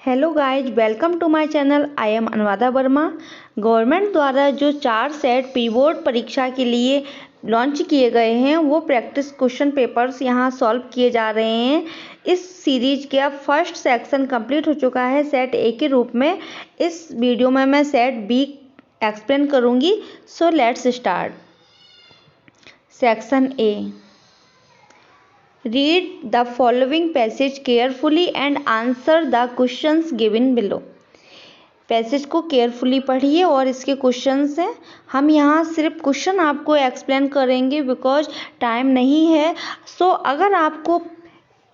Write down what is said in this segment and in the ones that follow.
Hello guys, welcome to my channel. I am Anuradha Verma. Government द्वारा जो 4 set pre board परीक्षा के लिए लॉन्च किए गए हैं वो प्रैक्टिस क्वेश्चन पेपर्स यहाँ सॉल्व किए जा रहे हैं। इस सीरीज का फर्स्ट सेक्शन कंप्लीट हो चुका है सेट ए के रूप में। इस वीडियो में मैं सेट बी एक्सप्लेन करूँगी। सो let's start. Section A. Read the following passage carefully and answer the questions given below. Passage को केयरफुली पढ़िए और इसके क्वेश्चंस हैं। हम यहाँ सिर्फ क्वेश्चन आपको एक्सप्लेन करेंगे बिकॉज टाइम नहीं है। सो अगर आपको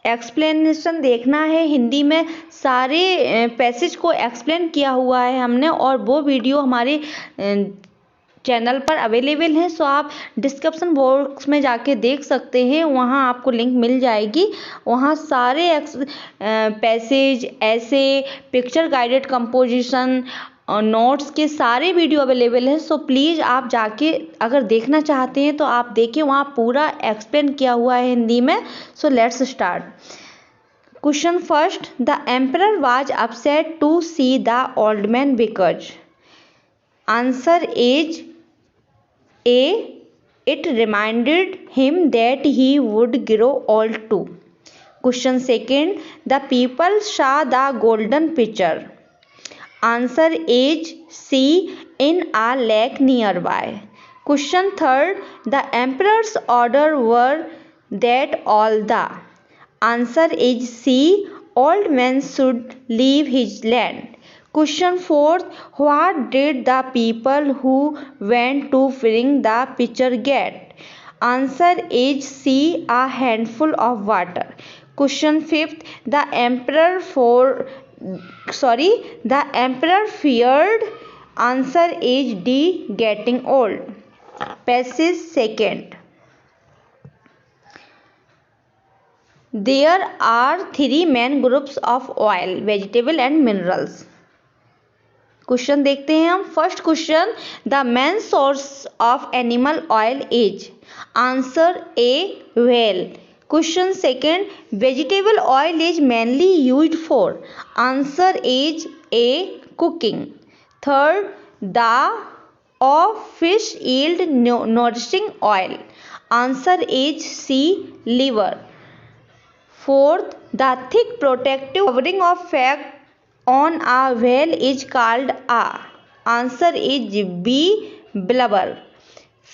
एक्सप्लेनेशन देखना है हिंदी में, सारे पैसेज को एक्सप्लेन किया हुआ है हमने और वो वीडियो हमारे चैनल पर अवेलेबल है। सो आप डिस्क्रिप्शन बॉक्स में जाके देख सकते हैं, वहाँ आपको लिंक मिल जाएगी। वहाँ सारे पैसेज, ऐसे, पिक्चर गाइडेड कंपोजिशन, नोट्स के सारे वीडियो अवेलेबल है। सो प्लीज़ आप जाके अगर देखना चाहते हैं तो आप देखिए, वहाँ पूरा एक्सप्लेन किया हुआ है हिंदी में। So let's start. Question first. The emperor was upset to see the old man because. Answer is A. It reminded him that he would grow old too. Question second. The people saw the golden pitcher. Answer is C. In a lake nearby. Question third. The emperor's order were that all the. Answer is C. Old men should leave his land. Question fourth. What did the people who went to bring the pitcher get? Answer is C. A handful of water. Question fifth. The emperor feared. Answer is D. Getting old. Passage second. There are 3 main groups of oil: vegetable and minerals. Question देखते हैं हम। First question. The main source of animal oil is. Answer A. Whale. Question second. Vegetable oil is mainly used for. Answer is A. Cooking. Third. The of fish yield nourishing oil. Answer is C. Liver. Fourth. The thick protective covering of fat on a whale is called a. Answer is B. Blubber.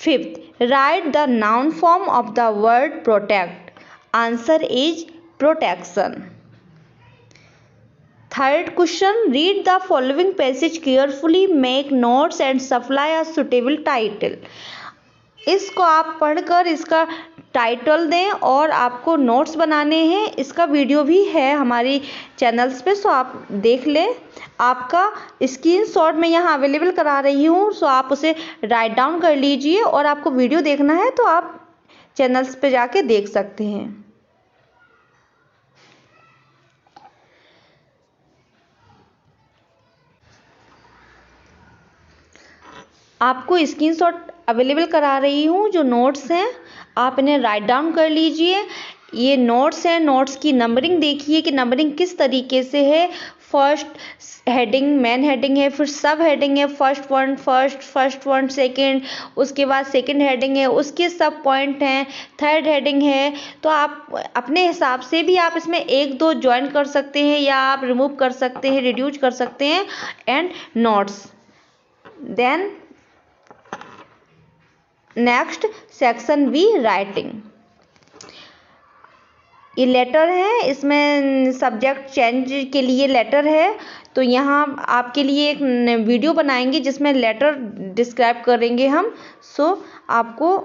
Fifth. Write the noun form of the word protect. Answer is protection. Third question. Read the following passage carefully, make notes and supply a suitable title. इसको आप पढ़कर इसका title दें और आपको notes बनाने हैं। इसका वीडियो भी है हमारी चैनल्स पे, सो आप देख लें। आपका स्क्रीनशॉट मैं यहाँ अवेलेबल करा रही हूँ, सो आप उसे राइट डाउन कर लीजिए और आपको वीडियो देखना है तो आप चैनल्स पे जाके देख सकते हैं। आपको स्क्रीनशॉट अवेलेबल करा रही हूँ, जो नोट्स हैं आप इन्हें राइट डाउन कर लीजिए। ये नोट्स हैं, नोट्स की नंबरिंग देखिए कि नंबरिंग किस तरीके से है। फर्स्ट हेडिंग मेन हेडिंग है, फिर सब हेडिंग है। फर्स्ट पॉइंट सेकंड, उसके बाद सेकंड हेडिंग है, उसके सब पॉइंट हैं, थर्ड हेडिंग है। तो आप अपने हिसाब से भी आप इसमें 1-2 ज्वाइन कर सकते हैं या आप रिमूव कर सकते हैं, रिड्यूस कर सकते हैं। And notes. Then next section B, writing. ये लेटर है, इसमें सब्जेक्ट चेंज के लिए लेटर है। तो यहाँ आपके लिए एक वीडियो बनाएंगे जिसमें लेटर डिस्क्राइब करेंगे हम। सो आपको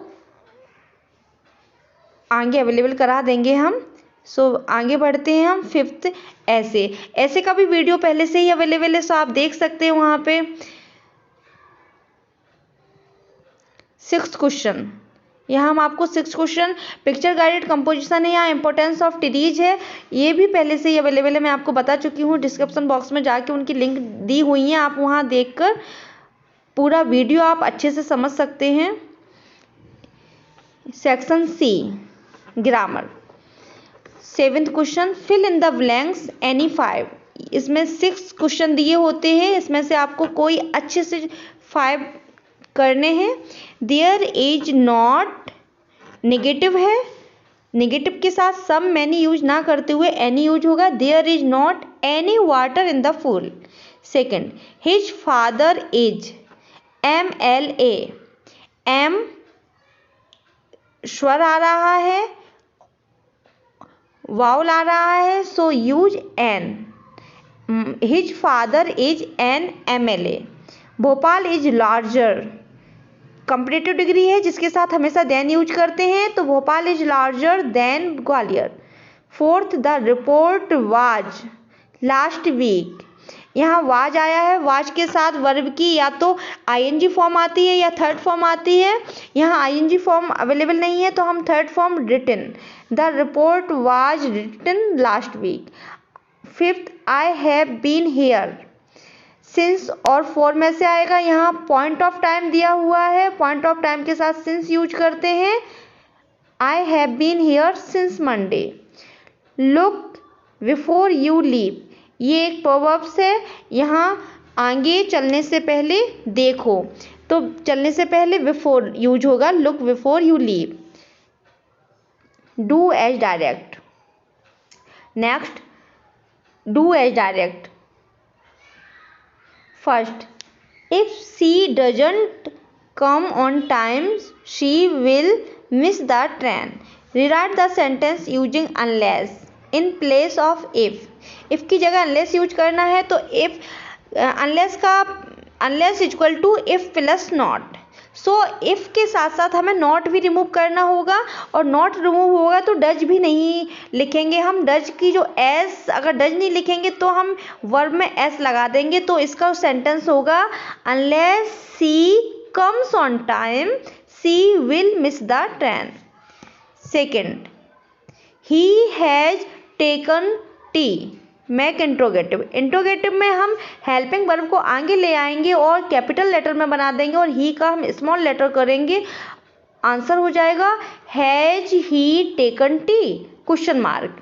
आगे अवेलेबल करा देंगे हम। सो आगे बढ़ते हैं हम। फिफ्थ, ऐसे का भी वीडियो पहले से ही अवेलेबल है, सो आप देख सकते हैं वहाँ पे। Sixth question. यहाँ हम आपको 6 क्वेश्चन पिक्चर गाइडेड कंपोजिशन है, यहाँ इंपॉर्टेंस ऑफ ट्रीज है, ये भी पहले से ही अवेलेबल है। मैं आपको बता चुकी हूँ, डिस्क्रिप्शन बॉक्स में जाके उनकी लिंक दी हुई है, आप वहाँ देखकर पूरा वीडियो आप अच्छे से समझ सकते हैं। Section C, grammar. 7th question. Fill in the blanks any 5। इसमें 6 क्वेश्चन दिए होते हैं, इसमें से आपको कोई अच्छे से 5 करने हैं। देयर इज नॉट, नेगेटिव है, नेगेटिव के साथ सम मैनी यूज ना करते हुए एनी यूज होगा। There is not any water in the pool. Second, his father is, MLA, M स्वर आ रहा है, वाउल आ रहा है, so use an. His father is an MLA। Bhopal is larger, comparative degree है जिसके साथ हमेशा देन यूज करते हैं, तो Bhopal is larger than Gwalior. Fourth, the report was last week. यहाँ वाज आया है, वाज के साथ वर्ब की या तो ING फॉर्म आती है या थर्ड फॉर्म आती है। यहाँ ING फॉर्म अवेलेबल नहीं है तो हम third form written, the report was written last week. Fifth, I have been here, since और फॉर में से आएगा। यहाँ पॉइंट ऑफ टाइम दिया हुआ है, पॉइंट ऑफ टाइम के साथ सिंस यूज करते हैं। I have been here since Monday. Look before you leave, ये एक प्रोवर्ब्स है। यहाँ आगे चलने से पहले देखो, तो चलने से पहले बिफोर यूज होगा, look before you leave. Do as direct. Next, do as direct. First, if she doesn't come on time, she will miss the train. Rewrite the sentence using unless in place of if. If की जगह unless use करना है तो if, unless का unless equal to if plus not. So if के साथ साथ हमें नॉट भी रिमूव करना होगा, और नॉट रिमूव होगा तो डज भी नहीं लिखेंगे हम। डज की जो एस, अगर डज नहीं लिखेंगे तो हम वर्ब में एस लगा देंगे, तो इसका सेंटेंस होगा unless she comes on time she will miss the train. Second, he has taken tea. Make interrogative, interrogative में हम हेल्पिंग वर्ब को आगे ले आएंगे और कैपिटल लेटर में बना देंगे और ही का हम स्मॉल लेटर करेंगे। आंसर हो जाएगा has he taken tea, question mark.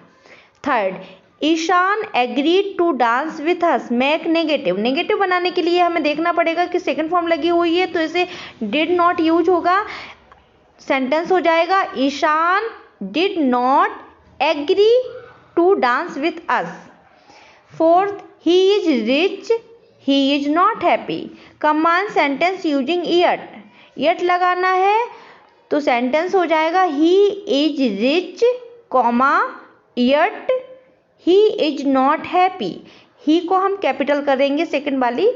Third, Ishan agreed to dance with us. Make negative, negative बनाने के लिए हमें देखना पड़ेगा कि सेकंड फॉर्म लगी हुई है तो इसे डिड नॉट यूज होगा। सेंटेंस हो जाएगा Ishan did not agree to dance with us. Fourth, he is rich, he is not happy. Command sentence using yet. Yet लगाना है तो सेंटेंस हो जाएगा he is rich, yet he is not happy. he को हम capital करेंगे, second वाली,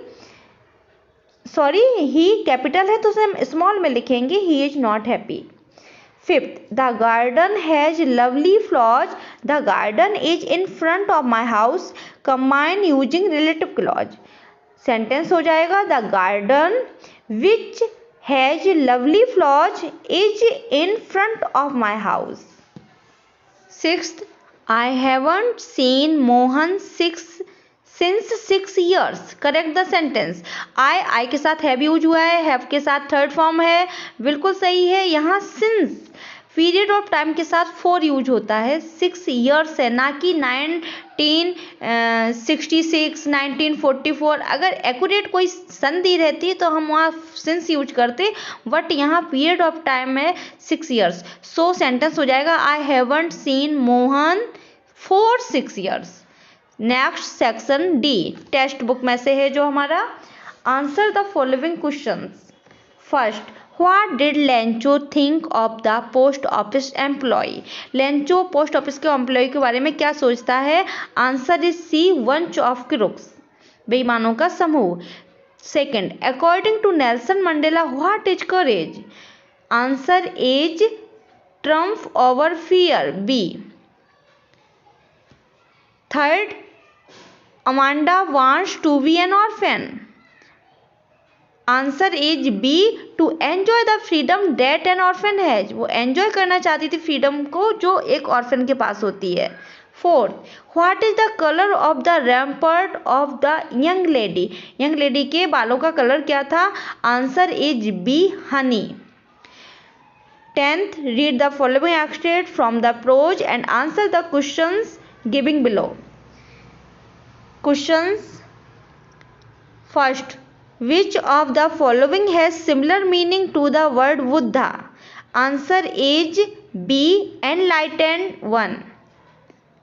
sorry ही capital है तो उसे हम स्मॉल में लिखेंगे he is not happy. Fifth, the garden has lovely flowers. The garden is in front of my house. Combine using relative clause. Sentence हो जाएगा the garden which has lovely flowers is in front of my house. Sixth, I haven't seen Mohan since 6 years. Correct the sentence. I के साथ have use हुआ है, have के साथ third form है, बिल्कुल सही है। यहाँ सिंस पीरियड ऑफ टाइम के साथ 4 यूज होता है, 6 ईयर्स है, ना कि 1966 1944। अगर एक्यूरेट कोई संधि रहती तो हम वहाँ सिंस यूज करते, बट यहाँ पीरियड ऑफ टाइम है 6 ईयर्स। सो सेंटेंस हो जाएगा I haven't seen Mohan for 6 years. Next section D, text book में से है जो हमारा। Answer the following questions. First, what did Lencho think of the post office employ. Lencho post office के employ के बारे में क्या सोचता है? Answer is C, bunch of crooks, बेईमानों का समूह। Second, according to Nelson Mandela what is courage. Answer is triumph over fear, B. Third, Amanda wants to be an orphan. Answer is B, to enjoy the freedom that an orphan has. वो enjoy करना चाहती थी freedom को जो एक orphan के पास होती है। Fourth, what is the colour of the rampart of the young lady. Young lady के बालों का कलर क्या था? Answer is B, honey. Tenth, read the following extract from the prose and answer the questions giving below. Answer is C, the girl has lovely flowers in her garden. Answer is B, the girl has lovely flowers in her garden. Tenth, read the following extract from the prose and answer the questions giving below. Questions first, which of the following has similar meaning to the word Buddha? Answer is B, enlightened one.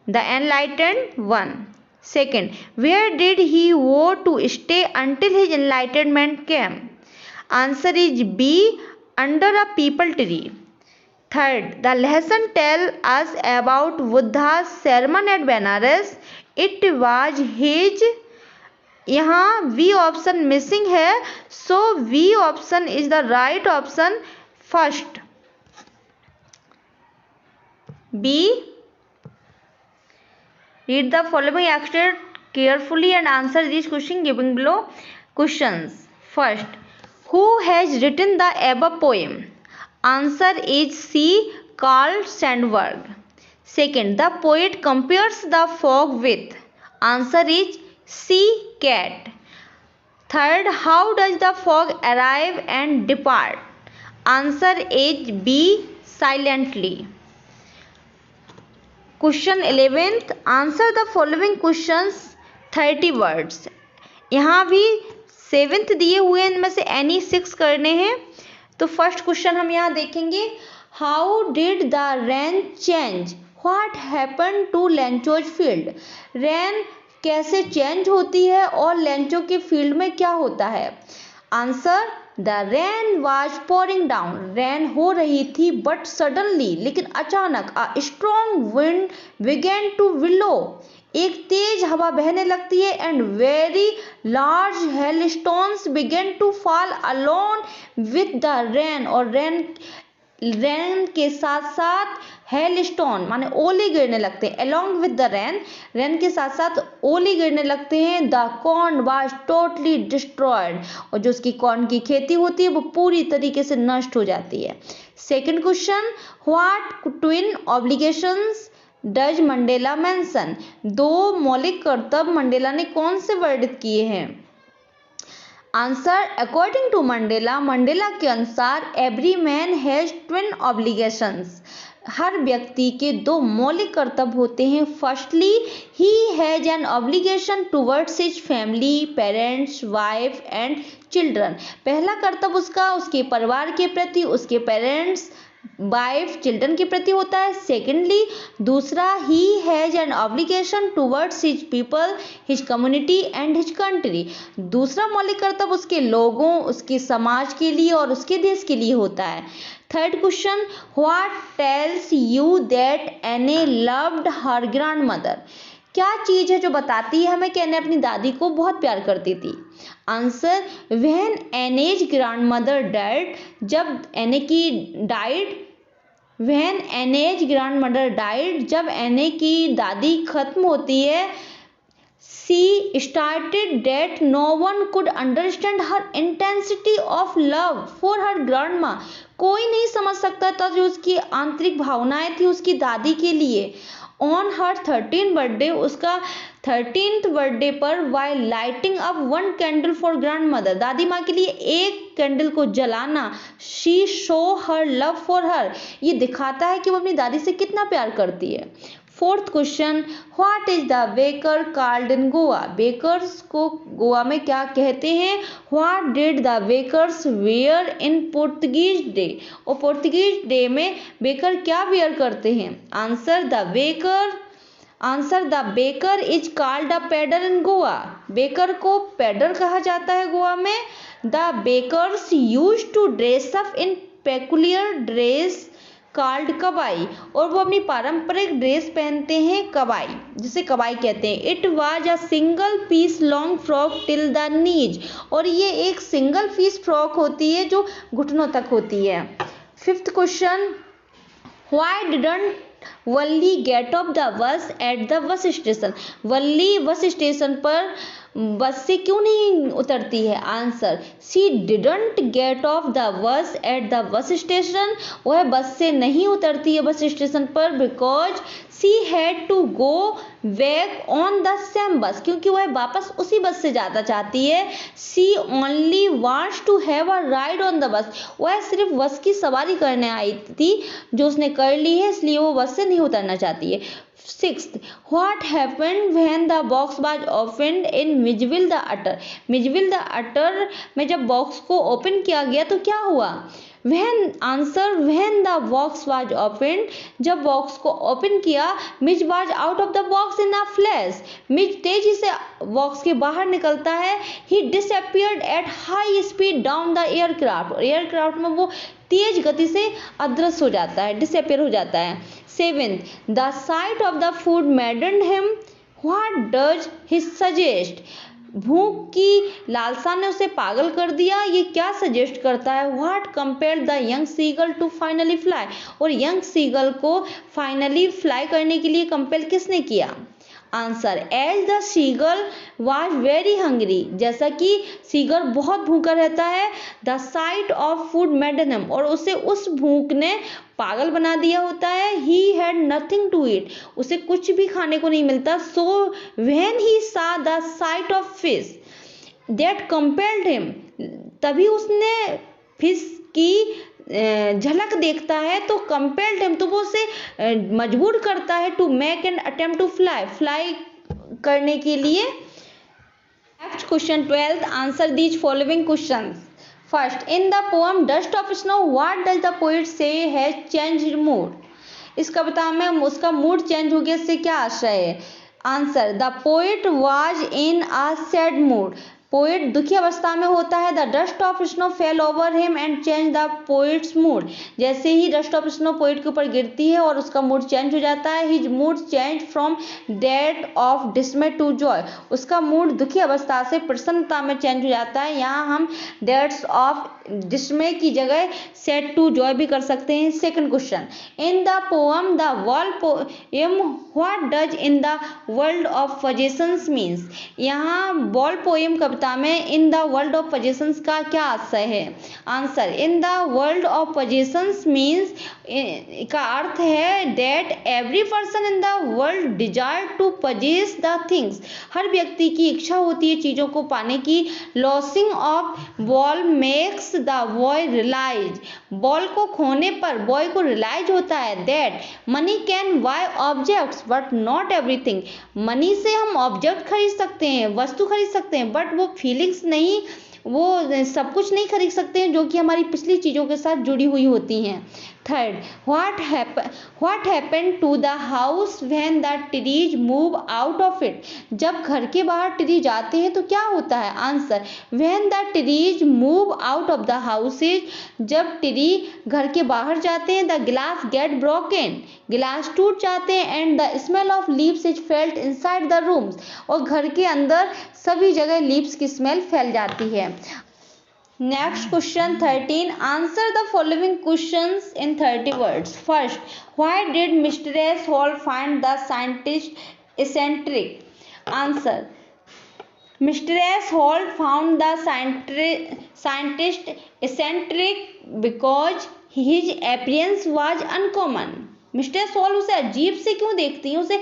The enlightened one. Second, where did he go to stay until his enlightenment came? Answer is B, under a peepal tree. Third, the lesson tell us about Buddha's sermon at Benares. It was his, यहाँ B option missing है, so B option is the right option. First B. Read the following extract carefully and answer this question given below. Questions first, who has written the above poem? Answer is C, Carl Sandburg. Second, the poet compares the fog with? Answer is C, cat. Third, how does the fog arrive and depart? Answer is B, silently. Question 11th, answer the following questions 30 words. यहाँ भी 7th दिए हुए इनमें से any 6 करने हैं. तो first question हम यहाँ देखेंगे, how did the rain change? What happened to Lencho's field? Rain कैसे चेंज होती है और लेंचो के फील्ड में क्या होता है? Answer, the rain was pouring down. Rain हो रही थी बट सडनली, लेकिन अचानक a strong wind began to blow. एक तेज हवा बहने लगती है and very large hailstones began to fall along with the rain. और रेन के साथ साथ हेलस्टोन माने ओले गिरने लगते हैं. अलोंग विद द रेन के साथ साथ ओले गिरने लगते हैं. The corn was totally destroyed. और जो उसकी कॉर्न की खेती होती है वो पूरी तरीके से नष्ट हो जाती है. Second question, what twin obligations does Mandela mention? 2 मौलिक कर्तव्य मंडेला ने कौन से वर्णित किए हैं? आंसर, अकॉर्डिंग टू मंडेला के अनुसार every man has twin obligations. हर व्यक्ति के 2 मौलिक कर्तव्य होते हैं. Firstly, he has an obligation towards his family, parents, wife and children. पहला कर्तव्य उसका उसके परिवार के प्रति, उसके पेरेंट्स, वाइफ, चिल्ड्रन के प्रति होता है. सेकेंडली, दूसरा, ही has an obligation towards his people, his community and his country. दूसरा मौलिक कर्तव्य उसके लोगों, उसके समाज के लिए और उसके देश के लिए होता है. Third question, what tells you that एने लव्ड हर ग्रैंड मदर? क्या चीज है जो बताती है हमें कि एने अपनी दादी को बहुत प्यार करती थी? Answer, when Anne's grandmother died, जब एने की died, when Anne's grandmother died, जब एने की दादी खत्म होती है. She started that no one could understand her intensity of love for her grandma. कोई नहीं समझ सकता था जो उसकी आंतरिक भावनाएं थी उसकी दादी के लिए. ऑन हर 13th बर्थडे, उसका 13th बर्थडे पर, while lighting up one candle for grandmother, दादी माँ के लिए एक कैंडल को जलाना, she show her love for her, ये दिखाता है कि वो अपनी दादी से कितना प्यार करती है. Fourth question, what is the baker called in Goa? Bakers को गोवा में क्या कहते हैं? What did the bakers wear in Portuguese day? और पोर्तुगीज डे में बेकर क्या वेयर करते हैं? Answer, the baker is called a pader in Goa. Baker को पेडर कहा जाता है गोवा में. The bakers use to dress up in peculiar dress called kabai, और वो अपनी पारंपरिक ड्रेस पहनते हैं कबाई, जिसे कबाई कहते हैं. It was a single piece long frock till the knees, और ये एक सिंगल पीस फ्रॉक होती है जो घुटनों तक होती है. Fifth question, why didn't Valli get off the bus at the bus station? Valli bus station पर बस से क्यों नहीं उतरती है? Answer, she didn't get off the bus at the bus station, वह बस से नहीं उतरती है बस स्टेशन पर, because she had to go back on the same bus, क्योंकि वह वापस उसी बस से जाना चाहती है। She only wants to have a ride on the bus, वह सिर्फ बस की सवारी करने आई थी जो उसने कर ली है, इसलिए वो बस से नहीं उतरना चाहती है। 6th, what happened when the box was opened in Mijville the Utter? Mijville the Utter में जब बॉक्स को ओपन किया गया तो क्या हुआ? when the box was opened, जब बॉक्स को ओपन किया, मिज was out of the box in a flash, मिज तेजी से बॉक्स के बाहर निकलता है। he disappeared at high speed down the aircraft, और एयरक्राफ्ट में वो तेज गति से अदृश्य हो जाता है, डिसअपियर हो जाता है। 7th, the sight of the food maddened him, what does he suggest? भूख की लालसा ने उसे पागल कर दिया, ये क्या सजेस्ट करता है? What compelled the young seagull to finally fly? और यंग सीगल को फाइनली फ्लाई करने के लिए कंपेल किसने किया? Answer, as the seagull was very hungry, जैसा कि सीगर बहुत भूखा रहता है। The sight of food maddened him, और उसे उस भूख ने पागल बना दिया होता है। He had nothing to eat, उसे कुछ भी खाने को नहीं मिलता। सो व्हेन ही सा the sight of fish that compelled him, तभी उसने फिश की झलक देखता है तो कंपेल्ड हिम, तो वो उसे मजबूर करता है to make an attempt to fly करने के लिए। Next question 12th, answer these following questions. First, in the poem dust of snow what does the poet say has changed mood? इस कविता में उसका मूड चेंज हो गया, इससे क्या आशय है? Answer, the poet was in a sad mood, poet दुखी अवस्था में होता है। The dust of snow fail over him and change the poets mood, जैसे ही डस्ट ऑफ स्नो पोएट के ऊपर गिरती है और उसका मूड चेंज हो जाता है। His mood change from that of dismay to joy, उसका मूड दुखी अवस्था से प्रसन्नता में चेंज हो जाता है। यहाँ हम दैट्स ऑफ डिसमे की जगह सेड टू जॉय भी कर सकते हैं। Second question, in the poem the world poem what does in the world of possessions means? यहाँ बॉल पोएम कविता में in the world of possessions का क्या आशय है? आंसर, in the world of possessions means का अर्थ है that every person in the world desire to possess the things, हर व्यक्ति की इच्छा होती है चीजों को पाने की। Losing of ball makes the boy realise, ball को खोने पर बॉय को रियलाइज होता है that money can buy objects but not everything, money से हम ऑब्जेक्ट खरीद सकते हैं, वस्तु खरीद सकते हैं, बट वो फीलिंग्स नहीं, वो सब कुछ नहीं खरीद सकते हैं जो कि हमारी पिछली चीज़ों के साथ जुड़ी हुई होती हैं। Third, what happened to the house when the trees move out of it? जब घर के बाहर ट्री जाते हैं तो क्या होता है? Answer, when the trees move out of the houses, जब ट्री घर के बाहर जाते हैं, द ग्लास गेट ब्रोकन, गिलास टूट जाते हैं, and the smell of leaves is felt inside the rooms, और घर के अंदर सभी जगह लीव्स की स्मेल फैल जाती है। Next question 13, answer the following questions in 30 words. First, why did mistress hall find the scientist eccentric? Answer, mistress hall found the scientist eccentric because his appearance was uncommon. Mistress hall उसे अजीब से क्यों देखती हैं, उसे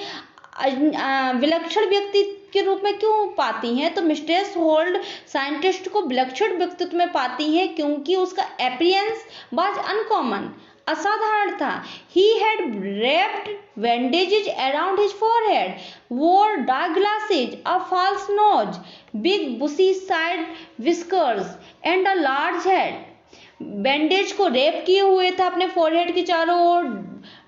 विलक्षण व्यक्ति के रूप में क्यों पाती हैं? तो मिस्ट्रेस हॉल साइंटिस्ट को विलक्षण व्यक्तित्व में पाती हैं क्योंकि उसका अपीयरेंस वाज अनकॉमन, असाधारण था। He had wrapped bandages around his forehead, wore dark glasses, a false nose, big bushy side whiskers and a large head. Bandage को रेप किए हुए था अपने फोरहेड के चारों ओर,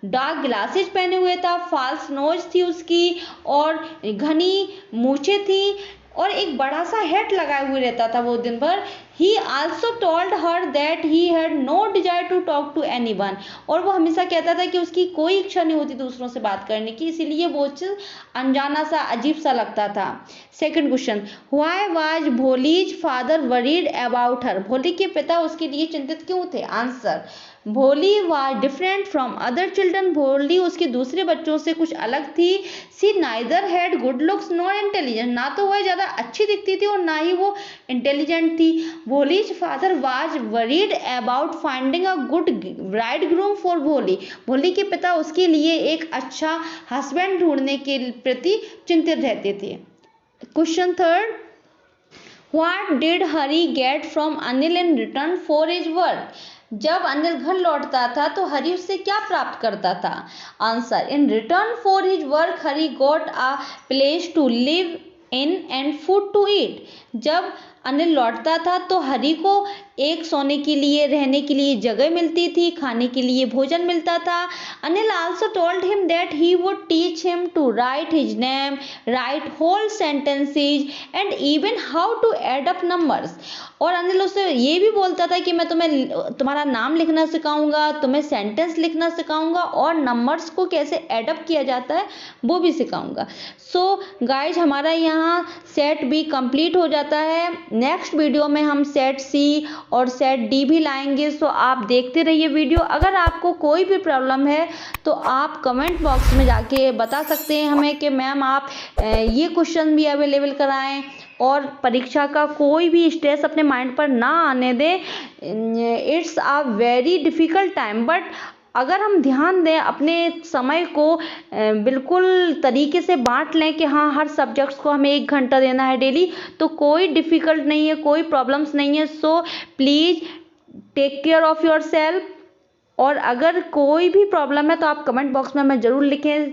डार्क ग्लासेज पहने हुए था, फाल्स नोज थी उसकी, और घनी मूछें थी, और एक बड़ा सा हेड लगाए हुए रहता था वो दिन भर। He also told her that he had no desire to talk to anyone, और वो हमेशा कहता था कि उसकी कोई इच्छा नहीं होती दूसरों से बात करने की, इसीलिए वो चीज अनजाना सा अजीब सा लगता था। Second question, why was Bholi's father worried about her? भोली के पिता उसके लिए चिंतित क्यों थे? Answer, Bholi was different from other children, Bholi उसके दूसरे बच्चों से कुछ अलग थी। She neither had good looks nor intelligent, ना तो वह ज़्यादा अच्छी दिखती थी और ना ही वो इंटेलिजेंट थी। Bholi's father was worried about finding a good bridegroom for भोली। भोली के पिता उसके लिए एक अच्छा हस्बैंड ढूंढने के प्रति चिंतित रहते थे। Question third, what did Hari get from Anil in return for his work. जब अनिल घर लौटता था तो हरी उससे क्या प्राप्त करता था। Answer, in return for his work Hari got a place to live in and food to eat. जब अनिल लौटता था तो हरी को एक सोने के लिए, रहने के लिए जगह मिलती थी, खाने के लिए भोजन मिलता था। Anil also told him that he would teach him to write his name, write whole sentences and even how to add up numbers. और अनिल उसे ये भी बोलता था कि मैं तुम्हें तुम्हारा नाम लिखना सिखाऊंगा, तुम्हें सेंटेंस लिखना सिखाऊंगा और नंबर्स को कैसे एड अप किया जाता है वो भी सिखाऊंगा। सो गाइज, हमारा यहाँ सेट बी कंप्लीट हो जाता है। नेक्स्ट वीडियो में हम सेट सी और सेट डी भी लाएंगे। सो आप देखते रहिए वीडियो। अगर आपको कोई भी प्रॉब्लम है तो आप कमेंट बॉक्स में जाके बता सकते हैं हमें कि मैम आप ये क्वेश्चन भी अवेलेबल कराएं, और परीक्षा का कोई भी स्ट्रेस अपने माइंड पर ना आने दें। It's a very difficult time, but अगर हम ध्यान दें, अपने समय को बिल्कुल तरीके से बांट लें कि हाँ, हर सब्जेक्ट्स को हमें 1 घंटा देना है डेली, तो कोई डिफ़िकल्ट नहीं है, कोई प्रॉब्लम्स नहीं है। So please take care of your self. और अगर कोई भी प्रॉब्लम है तो आप कमेंट बॉक्स में हमें ज़रूर लिखें।